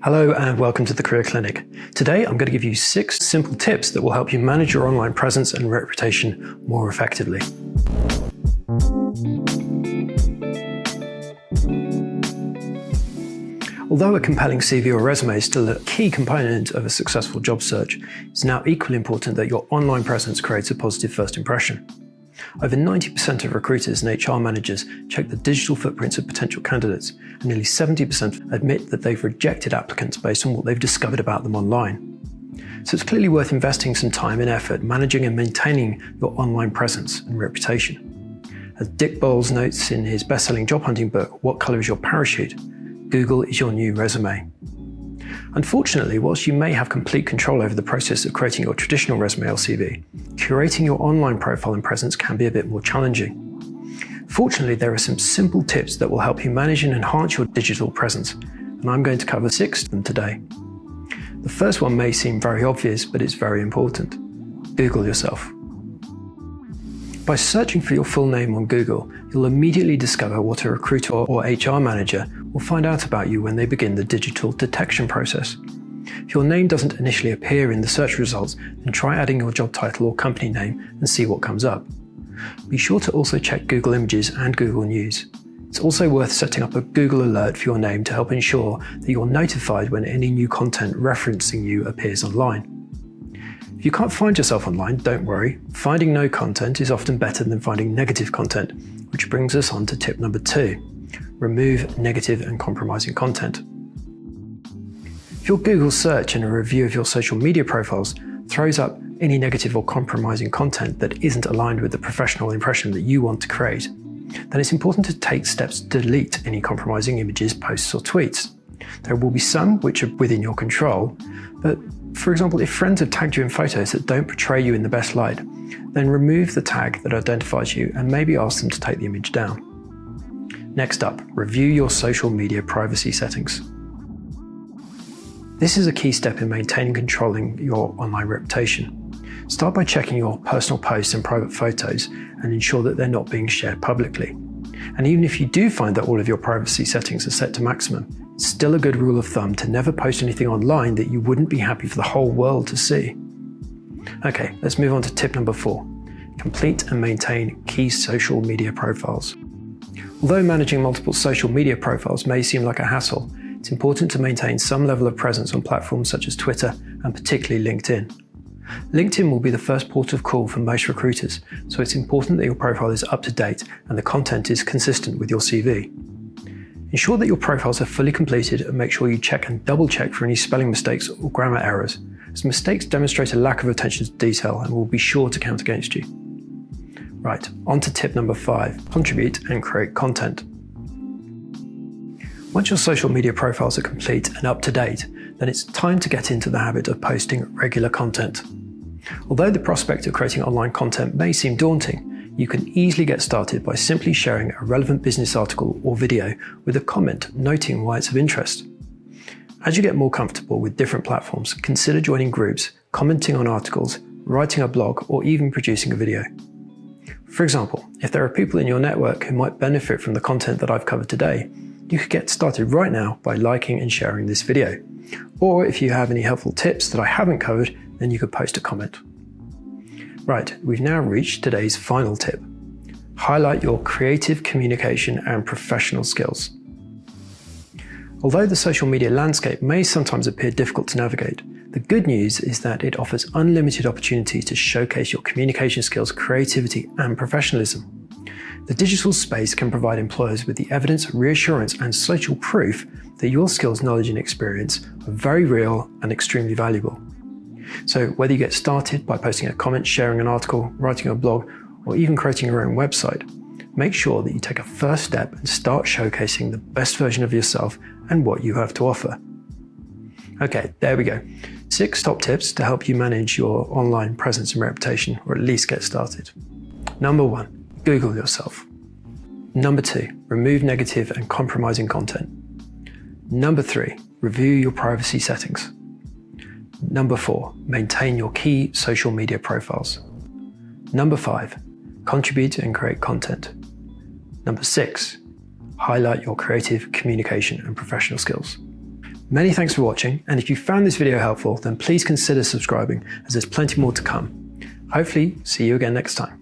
Hello and welcome to the Career Clinic. Today I'm going to give you 6 simple tips that will help you manage your online presence and reputation more effectively. Although a compelling CV or resume is still a key component of a successful job search, it's now equally important that your online presence creates a positive first impression. Over 90% of recruiters and HR managers check the digital footprints of potential candidates, and nearly 70% admit that they've rejected applicants based on what they've discovered about them online. So it's clearly worth investing some time and effort managing and maintaining your online presence and reputation. As Dick Bolles notes in his best-selling job hunting book, What Color is Your Parachute? Google is your new resume. Unfortunately, whilst you may have complete control over the process of creating your traditional resume or CV, curating your online profile and presence can be a bit more challenging. Fortunately, there are some simple tips that will help you manage and enhance your digital presence, and I'm going to cover 6 of them today. The first one may seem very obvious, but it's very important. Google yourself. By searching for your full name on Google, you'll immediately discover what a recruiter or HR manager will find out about you when they begin the digital detection process. If your name doesn't initially appear in the search results, then try adding your job title or company name and see what comes up. Be sure to also check Google Images and Google News. It's also worth setting up a Google alert for your name to help ensure that you're notified when any new content referencing you appears online. If you can't find yourself online, don't worry. Finding no content is often better than finding negative content, which brings us on to tip number 2. Remove negative and compromising content. If your Google search and a review of your social media profiles throws up any negative or compromising content that isn't aligned with the professional impression that you want to create, then it's important to take steps to delete any compromising images, posts or tweets. There will be some which are within your control, but for example, if friends have tagged you in photos that don't portray you in the best light, then remove the tag that identifies you and maybe ask them to take the image down. Next up, review your social media privacy settings. This is a key step in maintaining and controlling your online reputation. Start by checking your personal posts and private photos and ensure that they're not being shared publicly. And even if you do find that all of your privacy settings are set to maximum, it's still a good rule of thumb to never post anything online that you wouldn't be happy for the whole world to see. Okay, let's move on to tip number 4. Complete and maintain key social media profiles. Although managing multiple social media profiles may seem like a hassle, it's important to maintain some level of presence on platforms such as Twitter and particularly LinkedIn. LinkedIn will be the first port of call for most recruiters, so it's important that your profile is up to date and the content is consistent with your CV. Ensure that your profiles are fully completed and make sure you check and double check for any spelling mistakes or grammar errors, as mistakes demonstrate a lack of attention to detail and will be sure to count against you. Right, on to tip number 5, contribute and create content. Once your social media profiles are complete and up to date, then it's time to get into the habit of posting regular content. Although the prospect of creating online content may seem daunting, you can easily get started by simply sharing a relevant business article or video with a comment noting why it's of interest. As you get more comfortable with different platforms, consider joining groups, commenting on articles, writing a blog, or even producing a video. For example, if there are people in your network who might benefit from the content that I've covered today, you could get started right now by liking and sharing this video. Or if you have any helpful tips that I haven't covered, then you could post a comment. Right, we've now reached today's final tip. Highlight your creative communication and professional skills. Although the social media landscape may sometimes appear difficult to navigate, the good news is that it offers unlimited opportunities to showcase your communication skills, creativity, and professionalism. The digital space can provide employers with the evidence, reassurance, and social proof that your skills, knowledge, and experience are very real and extremely valuable. So whether you get started by posting a comment, sharing an article, writing a blog, or even creating your own website, make sure that you take a first step and start showcasing the best version of yourself and what you have to offer. Okay, there we go. 6 top tips to help you manage your online presence and reputation, or at least get started. Number 1, Google yourself. Number 2, remove negative and compromising content. Number 3, review your privacy settings. Number 4, maintain your key social media profiles. Number 5, contribute and create content. Number 6, highlight your creative communication and professional skills. Many thanks for watching, and if you found this video helpful, then please consider subscribing as there's plenty more to come. Hopefully, see you again next time.